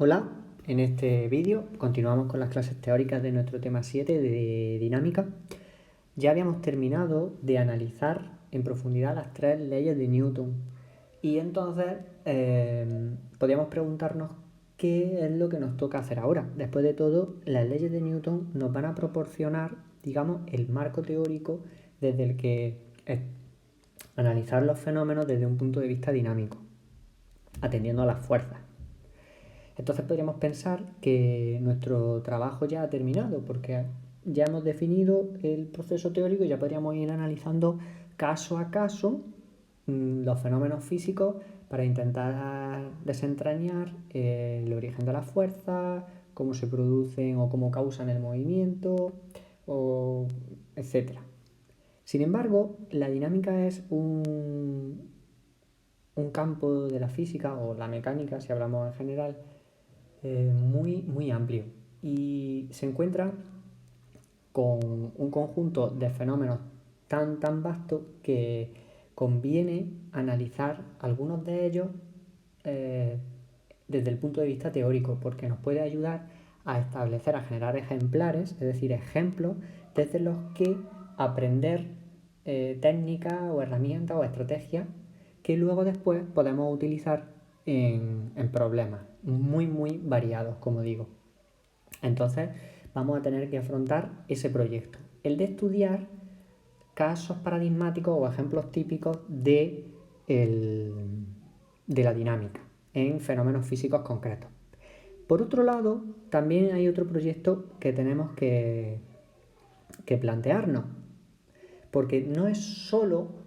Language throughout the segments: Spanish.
Hola, en este vídeo continuamos con las clases teóricas de nuestro tema 7 de dinámica. Ya habíamos terminado de analizar en profundidad las tres leyes de Newton y entonces podríamos preguntarnos qué es lo que nos toca hacer ahora. Después de todo, las leyes de Newton nos van a proporcionar, digamos, el marco teórico desde el que analizar los fenómenos desde un punto de vista dinámico, atendiendo a las fuerzas. Entonces podríamos pensar que nuestro trabajo ya ha terminado porque ya hemos definido el proceso teórico y ya podríamos ir analizando caso a caso los fenómenos físicos para intentar desentrañar el origen de las fuerzas, cómo se producen o cómo causan el movimiento, etc. Sin embargo, la dinámica es un campo de la física o la mecánica, si hablamos en general, muy amplio y se encuentra con un conjunto de fenómenos tan vasto que conviene analizar algunos de ellos desde el punto de vista teórico, porque nos puede ayudar a establecer, a generar ejemplares, es decir, ejemplos desde los que aprender técnicas o herramientas o estrategias que luego después podemos utilizar en problemas muy variados, como digo. Entonces vamos a tener que afrontar ese proyecto, el de estudiar casos paradigmáticos o ejemplos típicos de la dinámica en fenómenos físicos concretos. Por otro lado, también hay otro proyecto que tenemos que plantearnos, porque no es solo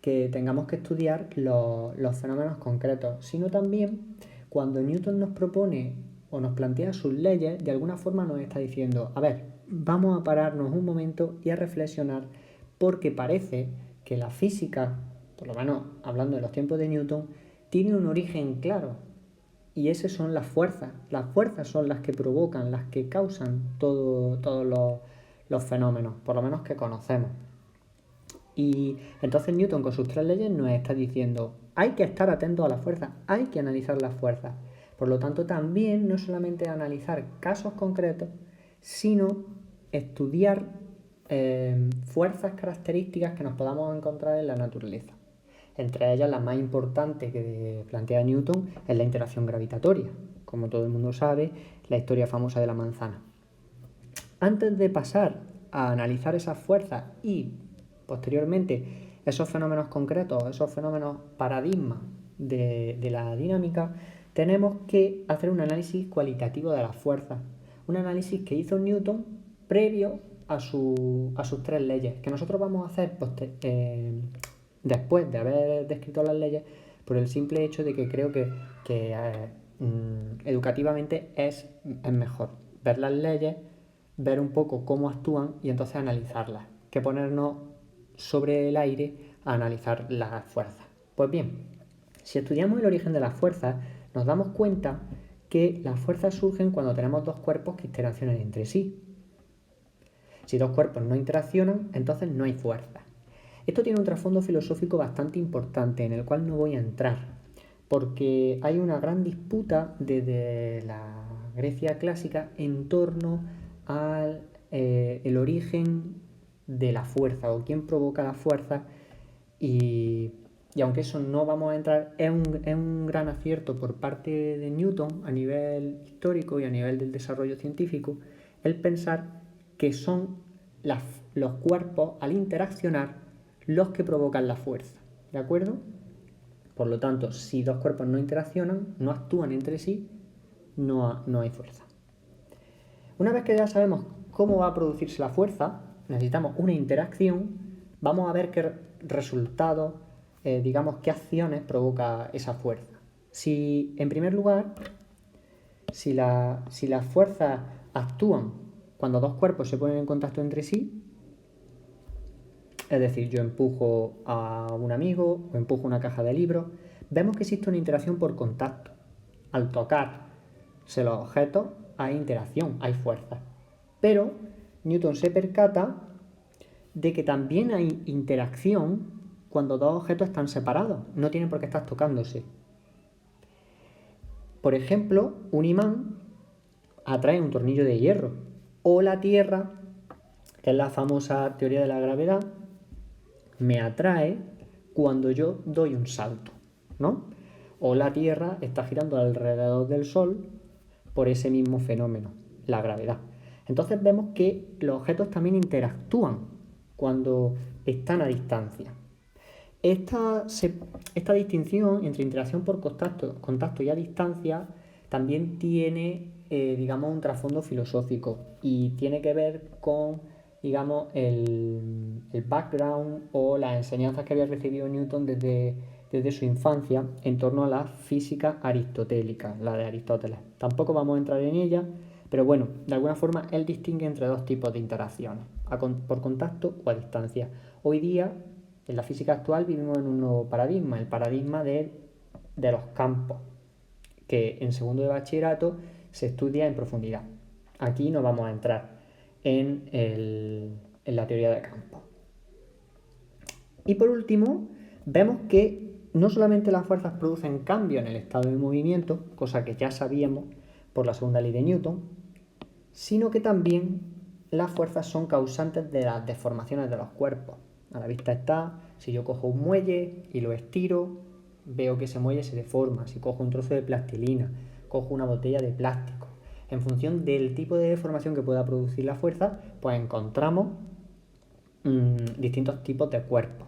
que tengamos que estudiar los fenómenos concretos, sino también cuando Newton nos propone o nos plantea sus leyes, de alguna forma nos está diciendo, a ver, vamos a pararnos un momento y a reflexionar, porque parece que la física, por lo menos hablando de los tiempos de Newton, tiene un origen claro, y esas son las fuerzas. Las fuerzas son las que provocan, las que causan todos los fenómenos, por lo menos que conocemos. Y entonces Newton con sus tres leyes nos está diciendo, hay que estar atentos a las fuerzas, hay que analizar las fuerzas. Por lo tanto, también no solamente analizar casos concretos, sino estudiar fuerzas características que nos podamos encontrar en la naturaleza. Entre ellas, la más importante que plantea Newton es la interacción gravitatoria. Como todo el mundo sabe, la historia famosa de la manzana. Antes de pasar a analizar esas fuerzas y posteriormente esos fenómenos concretos, esos fenómenos paradigmas de la dinámica, tenemos que hacer un análisis cualitativo de las fuerzas. Un análisis que hizo Newton previo a sus tres leyes, que nosotros vamos a hacer después de haber descrito las leyes, por el simple hecho de que creo que educativamente es mejor ver las leyes, ver un poco cómo actúan y entonces analizarlas, que ponernos sobre el aire a analizar las fuerzas. Pues bien, si estudiamos el origen de las fuerzas, nos damos cuenta que las fuerzas surgen cuando tenemos dos cuerpos que interaccionan entre sí. Si dos cuerpos no interaccionan, entonces no hay fuerza. Esto tiene un trasfondo filosófico bastante importante en el cual no voy a entrar, porque hay una gran disputa desde la Grecia clásica en torno al el origen de la fuerza o quién provoca la fuerza y aunque eso no vamos a entrar, es un gran acierto por parte de Newton a nivel histórico y a nivel del desarrollo científico el pensar que son los cuerpos al interaccionar los que provocan la fuerza, ¿de acuerdo? Por lo tanto, si dos cuerpos no interaccionan, no actúan entre sí, no hay fuerza. Una vez que ya sabemos cómo va a producirse la fuerza, necesitamos una interacción, vamos a ver qué resultados, digamos, qué acciones provoca esa fuerza. Si, en primer lugar, si las fuerzas actúan cuando dos cuerpos se ponen en contacto entre sí, es decir, yo empujo a un amigo o empujo una caja de libros, vemos que existe una interacción por contacto. Al tocarse los objetos hay interacción, hay fuerza. Pero Newton se percata de que también hay interacción cuando dos objetos están separados, no tienen por qué estar tocándose. Por ejemplo, un imán atrae un tornillo de hierro. O la Tierra, que es la famosa teoría de la gravedad, me atrae cuando yo doy un salto, ¿no? O la Tierra está girando alrededor del Sol por ese mismo fenómeno, la gravedad. Entonces vemos que los objetos también interactúan cuando están a distancia. Esta distinción entre interacción por contacto y a distancia también tiene, digamos, un trasfondo filosófico y tiene que ver con, digamos, el background o las enseñanzas que había recibido Newton desde su infancia en torno a la física aristotélica, la de Aristóteles. Tampoco vamos a entrar en ella, pero bueno, de alguna forma él distingue entre dos tipos de interacciones, por contacto o a distancia. Hoy día, en la física actual, vivimos en un nuevo paradigma, el paradigma de los campos, que en segundo de bachillerato se estudia en profundidad. Aquí no vamos a entrar en la teoría de campos. Y por último, vemos que no solamente las fuerzas producen cambios en el estado de movimiento, cosa que ya sabíamos por la segunda ley de Newton, sino que también las fuerzas son causantes de las deformaciones de los cuerpos. A la vista está, si yo cojo un muelle y lo estiro, veo que ese muelle se deforma. Si cojo un trozo de plastilina, cojo una botella de plástico, en función del tipo de deformación que pueda producir la fuerza, pues encontramos distintos tipos de cuerpos.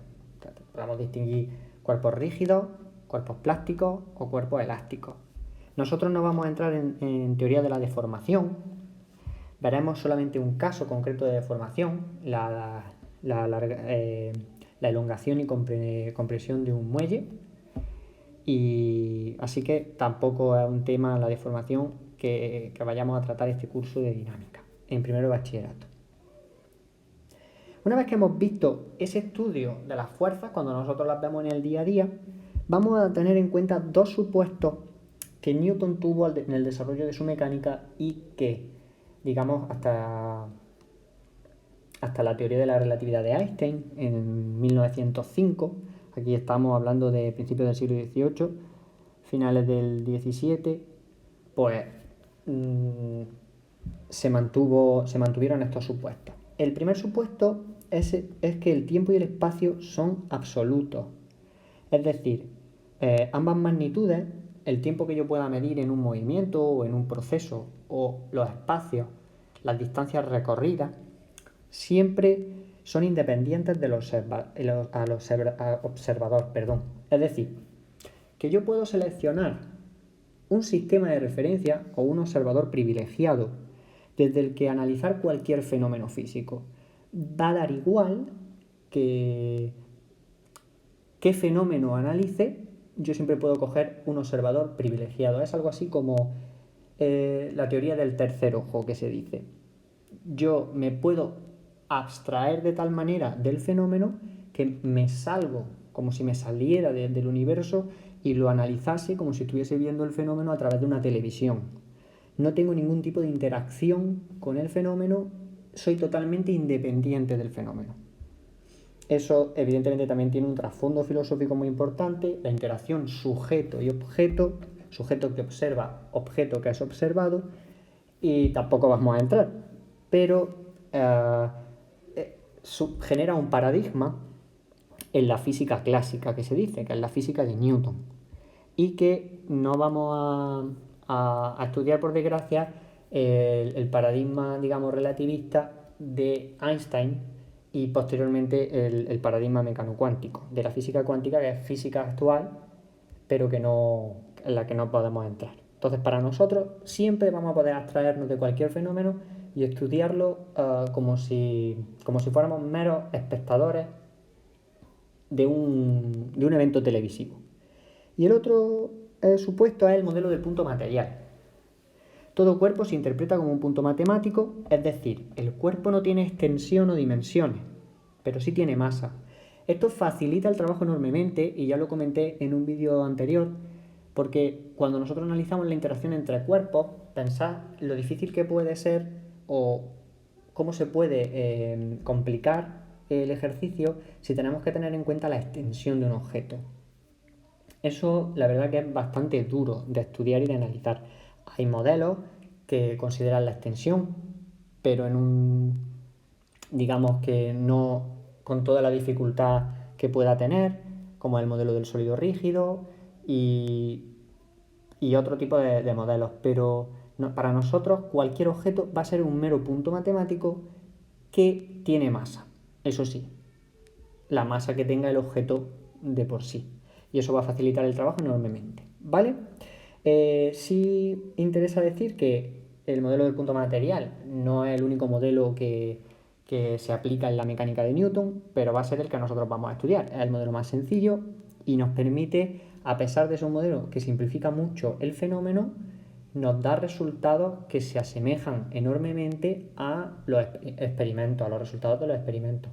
Podemos distinguir cuerpos rígidos, cuerpos plásticos o cuerpos elásticos. Nosotros no vamos a entrar en teoría de la deformación. Veremos solamente un caso concreto de deformación, la elongación y compresión de un muelle. Y así que tampoco es un tema la deformación que vayamos a tratar este curso de dinámica en primero de bachillerato. Una vez que hemos visto ese estudio de las fuerzas, cuando nosotros las vemos en el día a día, vamos a tener en cuenta dos supuestos que Newton tuvo en el desarrollo de su mecánica y que, digamos, hasta la teoría de la relatividad de Einstein en 1905, aquí estamos hablando de principios del siglo XVIII, finales del XVII, pues se mantuvieron estos supuestos. El primer supuesto es que el tiempo y el espacio son absolutos. Es decir, ambas magnitudes, el tiempo que yo pueda medir en un movimiento o en un proceso, o los espacios, las distancias recorridas, siempre son independientes del observador. Es decir, que yo puedo seleccionar un sistema de referencia o un observador privilegiado desde el que analizar cualquier fenómeno físico. Va a dar igual que qué fenómeno analice, yo siempre puedo coger un observador privilegiado. Es algo así como la teoría del tercer ojo que se dice. Yo me puedo abstraer de tal manera del fenómeno que me salgo como si me saliera del universo y lo analizase como si estuviese viendo el fenómeno a través de una televisión. No tengo ningún tipo de interacción con el fenómeno, soy totalmente independiente del fenómeno. Eso evidentemente también tiene un trasfondo filosófico muy importante, la interacción sujeto y objeto, sujeto que observa, objeto que es observado, y tampoco vamos a entrar, pero genera un paradigma en la física clásica que se dice, que es la física de Newton, y que no vamos a estudiar, por desgracia, el paradigma, digamos, relativista de Einstein y posteriormente el paradigma mecanocuántico de la física cuántica, que es física actual, pero en la que no podemos entrar. Entonces, para nosotros siempre vamos a poder abstraernos de cualquier fenómeno y estudiarlo como si fuéramos meros espectadores de un evento televisivo. Y el otro supuesto es el modelo del punto material. Todo cuerpo se interpreta como un punto matemático, es decir, el cuerpo no tiene extensión o dimensiones, pero sí tiene masa. Esto facilita el trabajo enormemente, y ya lo comenté en un vídeo anterior, porque cuando nosotros analizamos la interacción entre cuerpos, pensad lo difícil que puede ser o cómo se puede complicar el ejercicio si tenemos que tener en cuenta la extensión de un objeto. Eso la verdad que es bastante duro de estudiar y de analizar. Hay modelos que consideran la extensión, pero digamos que no con toda la dificultad que pueda tener, como el modelo del sólido rígido y, y otro tipo de modelos. Pero para nosotros cualquier objeto va a ser un mero punto matemático que tiene masa. Eso sí, la masa que tenga el objeto de por sí. Y eso va a facilitar el trabajo enormemente. ¿Vale? Sí interesa decir que el modelo del punto material no es el único modelo que se aplica en la mecánica de Newton, pero va a ser el que nosotros vamos a estudiar. Es el modelo más sencillo y nos permite, a pesar de ser un modelo que simplifica mucho el fenómeno, nos da resultados que se asemejan enormemente a los experimentos, a los resultados de los experimentos.